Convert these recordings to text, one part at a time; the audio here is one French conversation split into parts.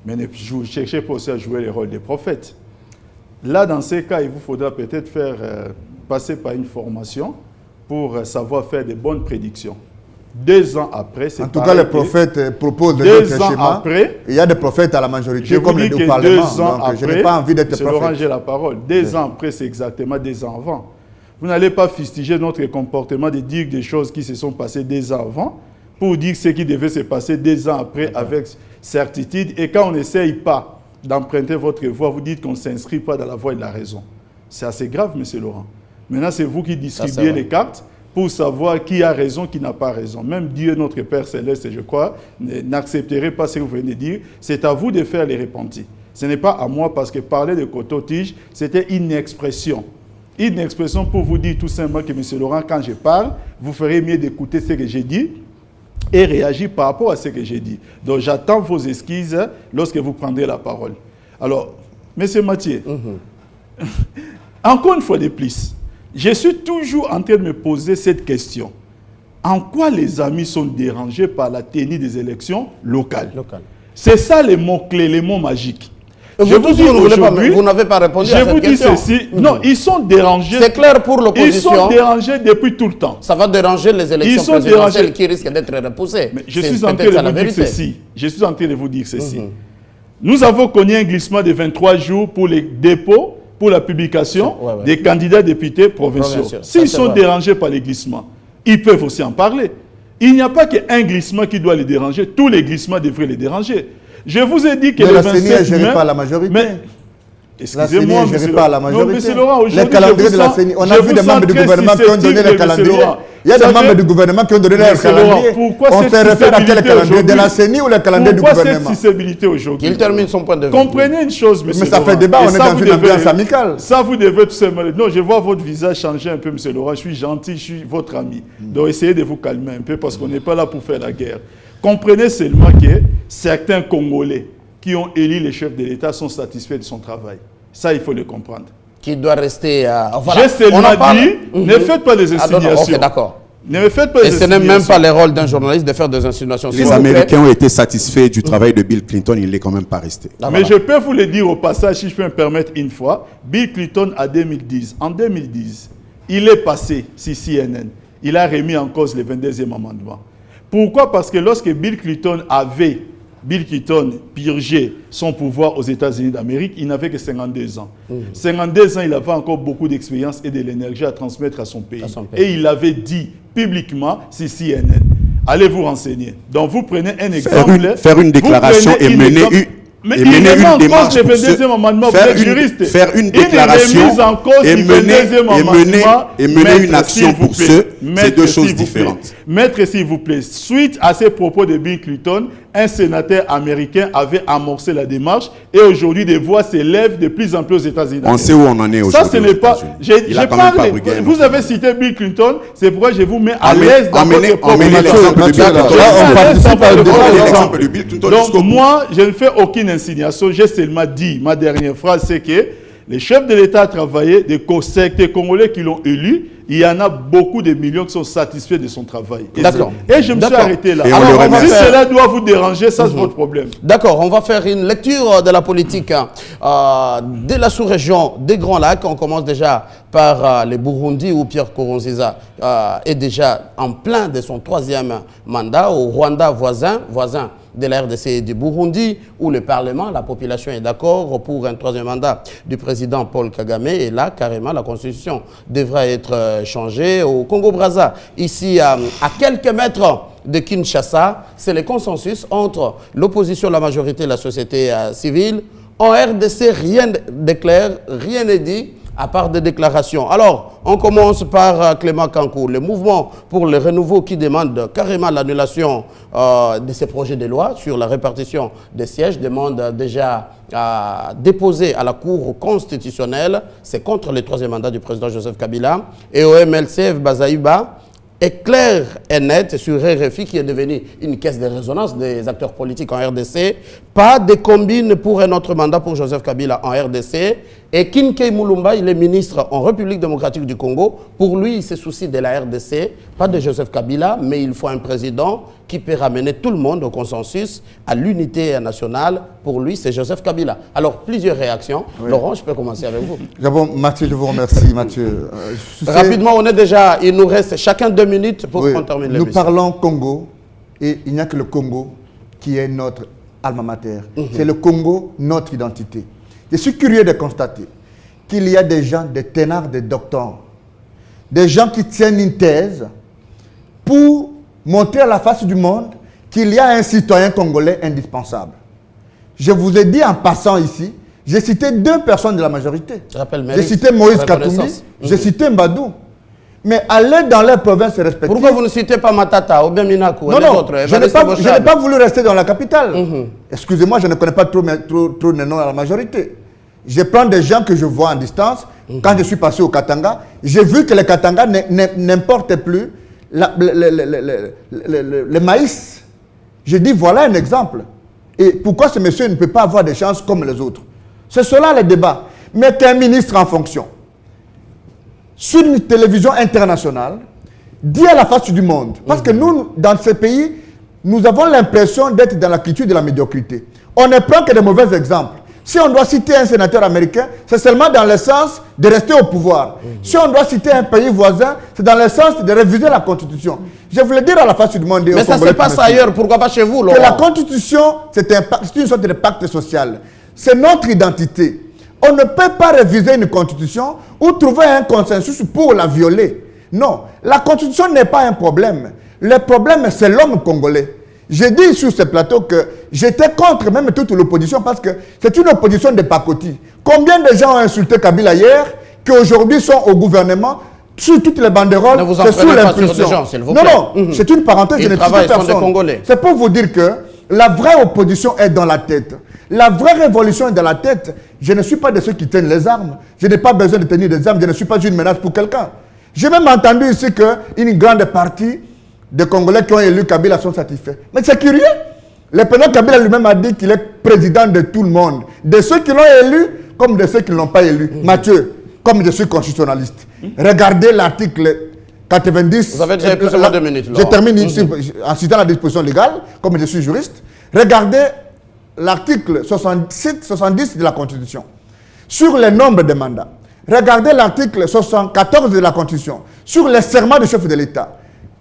Mais ne cherchez pas aussi à jouer le rôle des prophètes. Là, dans ces cas, il vous faudra peut-être passer par une formation pour savoir faire de bonnes prédictions. 2 ans après, c'est en tout cas, les prophètes proposent des schémas. Après, il y a des prophètes à la majorité, comme les deux parlements. 2 ans après, je n'ai pas envie d'être prophète. Laurent, j'ai la parole. 2 ans après, c'est exactement 2 ans avant. Vous n'allez pas fustiger notre comportement de dire des choses qui se sont passées 2 ans avant pour dire ce qui devait se passer 2 ans après avec certitude. Et quand on n'essaye pas d'emprunter votre voie, vous dites qu'on ne s'inscrit pas dans la voie de la raison. C'est assez grave, M. Laurent. Maintenant, c'est vous qui distribuez les cartes pour savoir qui a raison, qui n'a pas raison. Même Dieu, notre Père Céleste, je crois, n'accepterait pas ce que vous venez de dire. C'est à vous de faire les repentis. Ce n'est pas à moi, parce que parler de coton-tige, c'était une expression. Une expression pour vous dire tout simplement que, M. Laurent, quand je parle, vous ferez mieux d'écouter ce que j'ai dit et réagir par rapport à ce que j'ai dit. Donc, j'attends vos excuses lorsque vous prendrez la parole. Alors, M. Mathieu, encore une fois de plus, je suis toujours en train de me poser cette question. En quoi les amis sont dérangés par la tenue des élections locales? C'est ça les mots-clés, les mots magiques. Je vous dis aujourd'hui, vous n'avez pas répondu à cette question. Je vous dis ceci. Non, ils sont dérangés. C'est clair pour l'opposition. Ils sont dérangés depuis tout le temps. Ça va déranger les élections présidentielles qui risquent d'être repoussées. Mais je suis en train de vous dire ceci. Je suis en train de vous dire ceci. Nous avons connu un glissement de 23 jours pour les dépôts, pour la publication des candidats députés provinciaux. S'ils sont dérangés par les glissements, ils peuvent aussi en parler. Il n'y a pas qu'un glissement qui doit les déranger. Tous les glissements devraient les déranger. Je vous ai dit que le 27 mai... pas à la majorité. Excusez-moi, je ne pas à la majorité. Mais Laurent, les calendriers de la CENI, on a vu des membres du gouvernement qui ont donné les calendriers. Il y a des membres du gouvernement qui ont donné leur calendrier. On se réfère à quel calendrier? De la CENI ou le calendrier du gouvernement? Pourquoi cette sensibilité aujourd'hui? Il termine son point de vue. Comprenez une chose, monsieur Laurent. Mais ça fait débat, on est dans une ambiance amicale. Ça, vous devez tout simplement... Non, je vois votre visage changer un peu, monsieur Laurent. Je suis gentil, je suis votre ami. Donc, essayez de vous calmer un peu parce qu'on n'est pas là pour faire la guerre. Comprenez seulement que certains Congolais qui ont élu les chefs de l'État sont satisfaits de son travail. Ça, il faut le comprendre. Qui doit rester... J'ai seulement dit, ne faites pas des insinuations. Ok, d'accord. Ne me faites pas des insinuations. Et ce n'est même pas le rôle d'un journaliste de faire des insinuations. Les Américains ont été satisfaits du travail de Bill Clinton, il n'est quand même pas resté. Mais je peux vous le dire au passage, si je peux me permettre une fois, Bill Clinton en 2010, il est passé sur CNN. Il a remis en cause le 22e amendement. Pourquoi? Parce que lorsque Bill Clinton purgé son pouvoir aux États-Unis d'Amérique, il n'avait que 52 ans. 52 ans, il avait encore beaucoup d'expérience et de l'énergie à transmettre à son pays. Et il avait dit publiquement, c'est CNN. Allez vous renseigner. Donc vous prenez un exemple. Faire une déclaration et mener une démarche pour faire une déclaration et mener une action pour ceux, c'est deux choses différentes. Maître, s'il vous plaît, suite à ces propos de Bill Clinton, un sénateur américain avait amorcé la démarche et aujourd'hui des voix s'élèvent de plus en plus aux États-Unis. On sait où on en est aujourd'hui. Ça, ce n'est pas... Vous avez cité Bill Clinton, c'est pourquoi je vous mets à l'aise dans votre propos. L'exemple de Bill Clinton. Donc moi, je ne fais aucune insinuation. J'ai seulement dit, ma dernière phrase, c'est que les chefs de l'État ont travaillé, des Congolais qui l'ont élu, il y en a beaucoup de millions qui sont satisfaits de son travail. Et je me suis arrêté là. Alors, si cela doit vous déranger, ça c'est votre problème. D'accord, on va faire une lecture de la politique de la sous-région des Grands Lacs. On commence déjà par le Burundi où Pierre Nkurunziza est déjà en plein de son 3e mandat au Rwanda voisin de la RDC et du Burundi, où le Parlement, la population est d'accord pour un 3e mandat du président Paul Kagame. Et là, carrément, la Constitution devra être changée. Au Congo-Brazza, ici, à quelques mètres de Kinshasa, c'est le consensus entre l'opposition, la majorité et la société civile. En RDC, rien de clair, rien n'est dit, à part des déclarations. Alors, on commence par Clément Kankou, le mouvement pour le renouveau qui demande carrément l'annulation de ces projets de loi sur la répartition des sièges, demande déjà déposer à la Cour constitutionnelle. C'est contre le 3e mandat du président Joseph Kabila. Et au MLCF Bazaïba est clair et net sur RFI qui est devenu une caisse de résonance des acteurs politiques en RDC. Pas de combine pour un autre mandat pour Joseph Kabila en RDC. Et Kinkei Mulumba, il est ministre en République démocratique du Congo. Pour lui, il se soucie de la RDC, pas de Joseph Kabila, mais il faut un président qui peut ramener tout le monde au consensus, à l'unité nationale, pour lui, c'est Joseph Kabila. Alors, plusieurs réactions. Oui. Laurent, je peux commencer avec vous. D'abord, Mathieu, je vous remercie, Mathieu. Rapidement, on est déjà, il nous reste chacun 2 minutes pour qu'on termine l'émission. Nous parlons Congo, et il n'y a que le Congo qui est notre alma mater. C'est le Congo, notre identité. Je suis curieux de constater qu'il y a des gens, des ténards, des docteurs, des gens qui tiennent une thèse pour montrer à la face du monde qu'il y a un citoyen congolais indispensable. Je vous ai dit en passant ici, j'ai cité 2 personnes de la majorité. J'ai cité Moïse Katumbi, j'ai cité Mbadou. Mais allez dans les provinces respectives. Pourquoi vous ne citez pas Matata ou bien Minakou? Non, autres, je n'ai pas voulu rester dans la capitale. Excusez-moi, je ne connais pas trop les noms à la majorité. Je prends des gens que je vois en distance. Quand je suis passé au Katanga, j'ai vu que les Katanga n'importent plus le maïs. J'ai dit, voilà un exemple. Et pourquoi ce monsieur ne peut pas avoir des chances comme les autres? C'est cela le débat. Mais qu'un ministre en fonction, sur une télévision internationale, dit à la face du monde. Parce que nous, dans ce pays, nous avons l'impression d'être dans la culture de la médiocrité. On ne prend que de mauvais exemples. Si on doit citer un sénateur américain, c'est seulement dans le sens de rester au pouvoir. Si on doit citer un pays voisin, c'est dans le sens de réviser la Constitution. Je voulais dire à la face du monde... Mais ça se passe ailleurs, pourquoi pas chez vous, Laurent? Que la Constitution, c'est une sorte de pacte social. C'est notre identité. On ne peut pas réviser une constitution ou trouver un consensus pour la violer. Non, la constitution n'est pas un problème. Le problème, c'est l'homme congolais. J'ai dit sur ce plateau que j'étais contre même toute l'opposition parce que c'est une opposition de pacotille. Combien de gens ont insulté Kabila hier qui aujourd'hui sont au gouvernement sur toutes les banderoles, c'est sous l'impulsion. Non, non, c'est une parenthèse, je ne cite personne. C'est pour vous dire que la vraie opposition est dans la tête. La vraie révolution est dans la tête. Je ne suis pas de ceux qui tiennent les armes. Je n'ai pas besoin de tenir des armes. Je ne suis pas une menace pour quelqu'un. J'ai même entendu ici qu'une grande partie des Congolais qui ont élu Kabila sont satisfaits. Mais c'est curieux. Le président Kabila lui-même a dit qu'il est président de tout le monde. De ceux qui l'ont élu comme de ceux qui ne l'ont pas élu. Mathieu, comme je suis constitutionnaliste, regardez l'article 90. Vous avez déjà plus de 2 minutes. Je termine ici en citant la disposition légale, comme je suis juriste. Regardez l'article 70 de la Constitution sur le nombre de mandats. Regardez l'article 74 de la Constitution sur les serments du chef de l'État.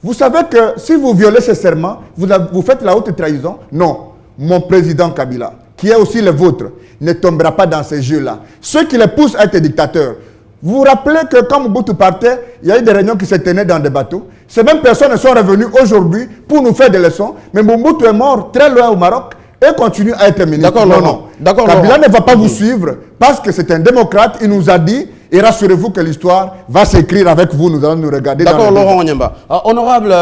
Vous savez que si vous violez ces serments, vous faites la haute trahison? Non. Mon président Kabila, qui est aussi le vôtre, ne tombera pas dans ces jeux-là. Ceux qui le poussent à être dictateurs. Vous vous rappelez que quand Mobutu partait, il y a eu des réunions qui se tenaient dans des bateaux. Ces mêmes personnes sont revenues aujourd'hui pour nous faire des leçons. Mais Mobutu est mort très loin au Maroc et continue à être ministre. D'accord, Laurent. Kabila ne va pas vous suivre parce que c'est un démocrate. Il nous a dit, et rassurez-vous que l'histoire va s'écrire avec vous. Nous allons nous regarder. D'accord, Laurent Onyemba. Honorable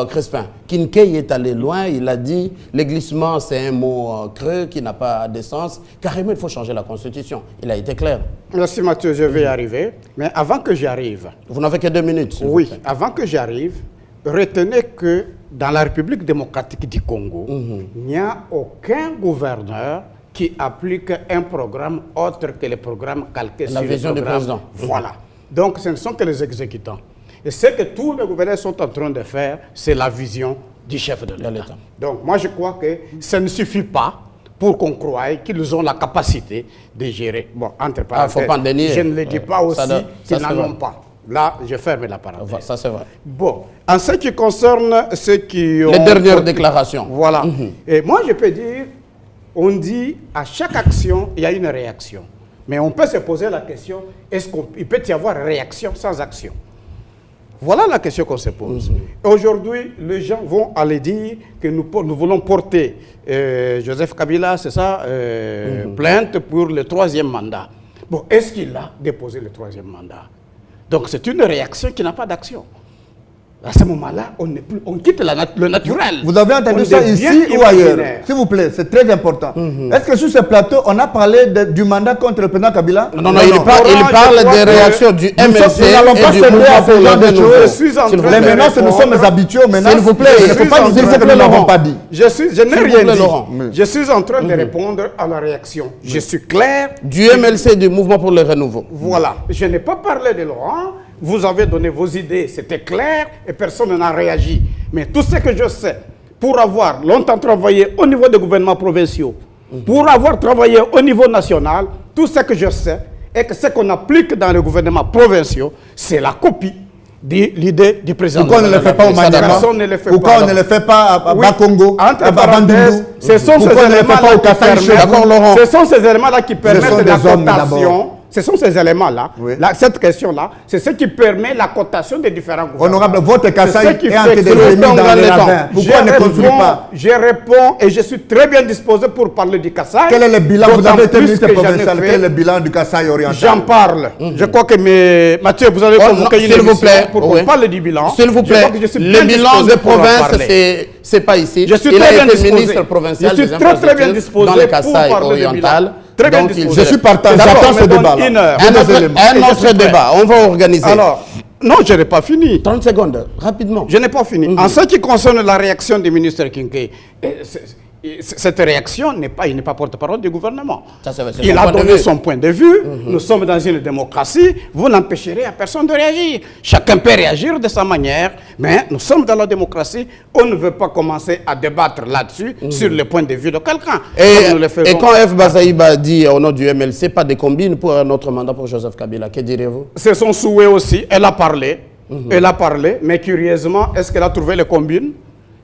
Crespin, Kinkei est allé loin. Il a dit, le glissement, c'est un mot creux qui n'a pas de sens. Carrément, il faut changer la Constitution. Il a été clair. Merci Mathieu, je vais y arriver. Mais avant que j'y arrive... Vous n'avez que 2 minutes. Oui, avant que j'y arrive, retenez que dans la République démocratique du Congo, il n'y a aucun gouverneur qui applique un programme autre que les programmes calqués sur la vision du président. Voilà. Donc, ce ne sont que les exécutants. Et ce que tous les gouverneurs sont en train de faire, c'est la vision du chef de l'État. Donc, moi, je crois que ça ne suffit pas pour qu'on croie qu'ils ont la capacité de gérer. Bon, entre parenthèses, faut pas dénier. Je ne le dis pas aussi qu'ils n'en ont pas. Là, je ferme la parenthèse. Ça, c'est vrai. Bon, en ce qui concerne ceux qui ont... Les dernières déclarations. Voilà. Et moi, je peux dire, on dit à chaque action, il y a une réaction. Mais on peut se poser la question, est-ce qu'il peut y avoir réaction sans action? Voilà la question qu'on se pose. Aujourd'hui, les gens vont aller dire que nous voulons porter Joseph Kabila, c'est ça, plainte pour le 3e mandat. Bon, est-ce qu'il a déposé le 3e mandat? Donc c'est une réaction qui n'a pas d'action. À ce moment-là, on quitte le naturel. Vous avez entendu ça ici ou ailleurs? S'il vous plaît, c'est très important. Est-ce que sur ce plateau, on a parlé du mandat contre le président Kabila? Non, il parle des réactions du MLC et du mouvement pour le renouveau. Les menaces, nous sommes habitués aux menaces. S'il vous plaît, il ne faut pas nous dire ce que nous n'avons pas dit. Je n'ai rien dit. Je suis en train de répondre à la réaction. Je suis clair. Du MLC et du mouvement pour le renouveau. Voilà. Je n'ai pas parlé de Laurent. Vous avez donné vos idées, c'était clair et personne n'a réagi. Mais tout ce que je sais, pour avoir longtemps travaillé au niveau des gouvernements provinciaux, pour avoir travaillé au niveau national, tout ce que je sais est que ce qu'on applique dans les gouvernements provinciaux, c'est la copie de l'idée du président. Pourquoi on ne le fait pas au Maniema? Pourquoi on ne le fait pas à Bakongo, à Bandundu? Ce sont ces éléments-là qui permettent, ce sont ces éléments-là qui permettent la cotation. Ce sont ces éléments-là, cette question-là, c'est ce qui permet la cotation des différents gouvernements. Honorable, votre Kassai est antidéterminé dans les ravins. Pourquoi on ne construit pas? Je réponds et je suis très bien disposé pour parler du Kassai. Quel est le bilan? Vous avez été ministre provincial. Quel est le bilan du Kassai oriental? J'en parle. Je crois que Mathieu, vous avez convoqué une émission pour qu'on parle du bilan. S'il vous plaît, le bilan de province, c'est pas ici. Je suis très bien disposé. Ministre provincial je suis très bien disposé dans le Kassai oriental. Donc, je suis partant, j'attends ce débat. Un autre débat, on va organiser. Alors, non, je n'ai pas fini. 30 secondes, rapidement. Je n'ai pas fini. En ce qui concerne la réaction du ministre Kinkei, cette réaction il n'est pas porte-parole du gouvernement. Il a donné son point de vue. Nous sommes dans une démocratie. Vous n'empêcherez à personne de réagir. Chacun peut réagir de sa manière, mais nous sommes dans la démocratie. On ne veut pas commencer à débattre là-dessus, sur le point de vue de quelqu'un. Et quand F. Bazaïba dit au nom du MLC, pas de combine pour un autre mandat pour Joseph Kabila, que direz-vous? C'est son souhait aussi. Elle a parlé. Elle a parlé, mais curieusement, est-ce qu'elle a trouvé les combines?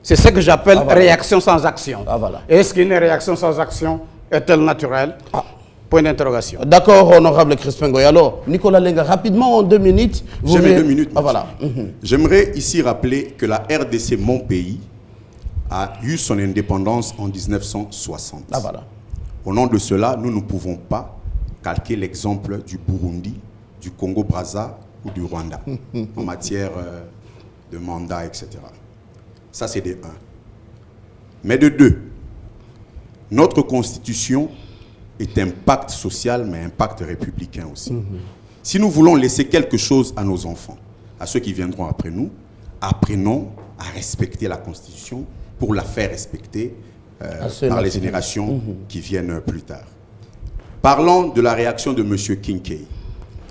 C'est ce que j'appelle réaction sans action. Est-ce qu'une réaction sans action est-elle naturelle? Point d'interrogation. D'accord, honorable Crispin Goy. Alors, Nicolas Lenga, rapidement, en 2 minutes. J'ai mes 2 minutes. Voilà. J'aimerais ici rappeler que la RDC, mon pays, a eu son indépendance en 1960. Au nom de cela, nous ne pouvons pas calquer l'exemple du Burundi, du Congo-Brazza ou du Rwanda en matière de mandat, etc. Ça, c'est de 1. Mais de 2, notre constitution est un pacte social, mais un pacte républicain aussi. Si nous voulons laisser quelque chose à nos enfants, à ceux qui viendront après nous, apprenons à respecter la constitution pour la faire respecter par les générations qui viennent plus tard. Parlons de la réaction de M. Kinkei.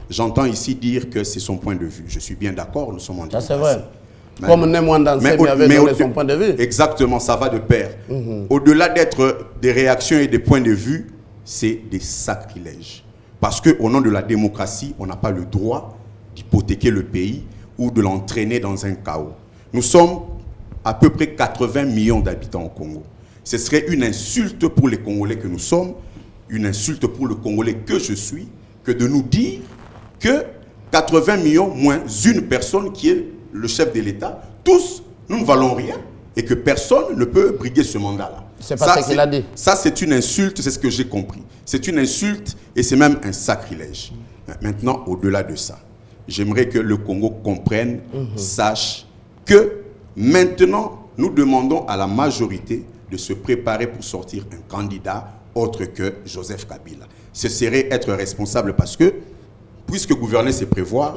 J'entends ici dire que c'est son point de vue. Je suis bien d'accord, nous sommes en démocratie. Ça, c'est vrai. Comme Némoine Dansé avait donné son point de vue. Exactement, ça va de pair. Au-delà d'être des réactions et des points de vue, c'est des sacrilèges. Parce qu'au nom de la démocratie, on n'a pas le droit d'hypothéquer le pays ou de l'entraîner dans un chaos. Nous sommes à peu près 80 millions d'habitants au Congo. Ce serait une insulte pour les Congolais que nous sommes, une insulte pour le Congolais que je suis, que de nous dire que 80 millions moins une personne qui est le chef de l'État, tous, nous ne valons rien et que personne ne peut briguer ce mandat-là. C'est pas ce qu'il a dit. Ça, c'est une insulte, c'est ce que j'ai compris. C'est une insulte et c'est même un sacrilège. Maintenant, au-delà de ça, j'aimerais que le Congo comprenne, sache que maintenant, nous demandons à la majorité de se préparer pour sortir un candidat autre que Joseph Kabila. Ce serait être responsable parce que puisque gouverner, c'est prévoir,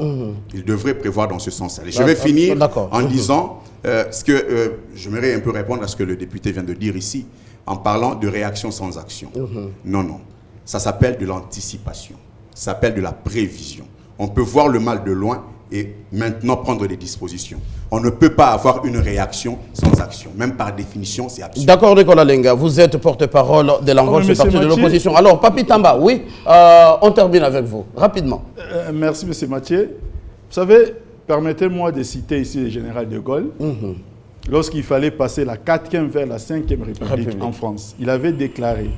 il devrait prévoir dans ce sens-là. Je vais finir en disant ce que j'aimerais un peu répondre à ce que le député vient de dire ici, en parlant de réaction sans action. Non, non. Ça s'appelle de l'anticipation. Ça s'appelle de la prévision. On peut voir le mal de loin et maintenant prendre des dispositions. On ne peut pas avoir une réaction sans action. Même par définition, c'est absurde. D'accord, Nicolas Lenga, vous êtes porte-parole de l'envoi du parti de l'opposition. Alors, Papi Tamba, oui, on termine avec vous, rapidement. Merci, M. Mathieu. Vous savez, permettez-moi de citer ici le général de Gaulle. Lorsqu'il fallait passer la 4e vers la 5e République en France, il avait déclaré,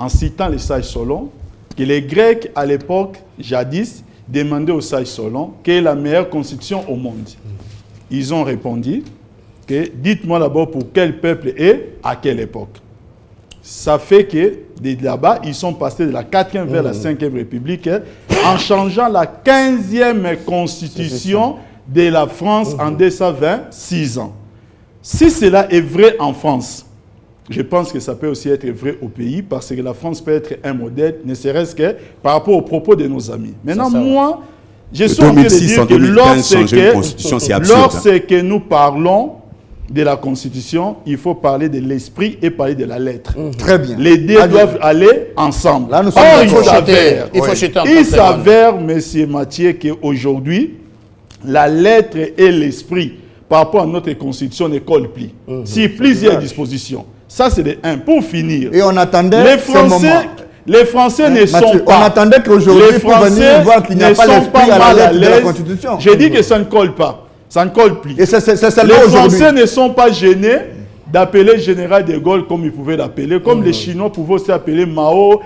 en citant les sages Solon, que les Grecs, à l'époque, jadis, demandaient aux sages Solon quelle est la meilleure constitution au monde. Ils ont répondu que dites-moi d'abord pour quel peuple et à quelle époque. Ça fait que de là-bas, ils sont passés de la 4e vers la 5e République en changeant la 15e constitution de la France en 226 ans. Si cela est vrai en France, je pense que ça peut aussi être vrai au pays parce que la France peut être un modèle, ne serait-ce que par rapport aux propos de nos amis. Maintenant, moi, je suis en train de dire que lorsque nous parlons de la Constitution, il faut parler de l'esprit et parler de la lettre. Très bien. Les deux doivent aller ensemble. Là, nous sommes il s'avère, M. Mathieu, qu'aujourd'hui, la lettre et l'esprit, par rapport à notre constitution ne colle plus. Si plusieurs dispositions. Ça, c'est de 1. Pour finir, Et on attendait les Français ne sont pas... On attendait qu'aujourd'hui, pour venir voir qu'il n'y a pas l'esprit à la lettre de la Constitution. J'ai dit que ça ne colle pas. Ça ne colle plus. Et c'est les Français ne sont pas gênés d'appeler Général de Gaulle comme ils pouvaient l'appeler, comme les Chinois pouvaient aussi appeler Mao,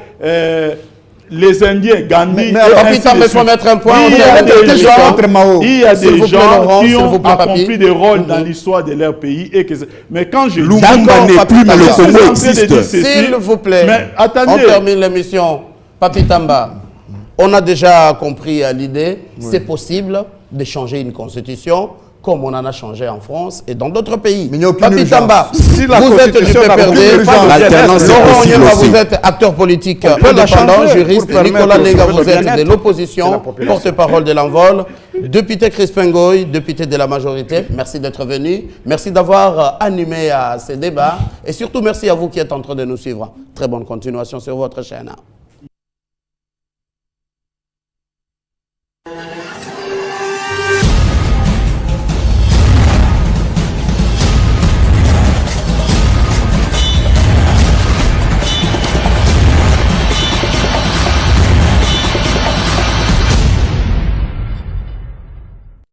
les Indiens, Gandhi. Mais il faut mettre un point. Il y a des gens qui ont accompli des rôles dans l'histoire de leur pays. Mais quand je dis... Lumumba n'est plus, mais le Congo existe. S'il vous plaît, mais attendez. On termine l'émission. Papi Tamba, on a déjà compris l'idée. C'est possible de changer une constitution comme on en a changé en France et dans d'autres pays. Papi Tamba, si la vous êtes du PPRD, Laurent Onyema, vous êtes acteur politique indépendant, juriste, Nicolas Nenga, vous êtes de l'opposition, porte-parole de l'Envol, député Crispin Ngoy, député de la majorité, merci d'être venu, merci d'avoir animé ces débats et surtout merci à vous qui êtes en train de nous suivre. Très bonne continuation sur votre chaîne.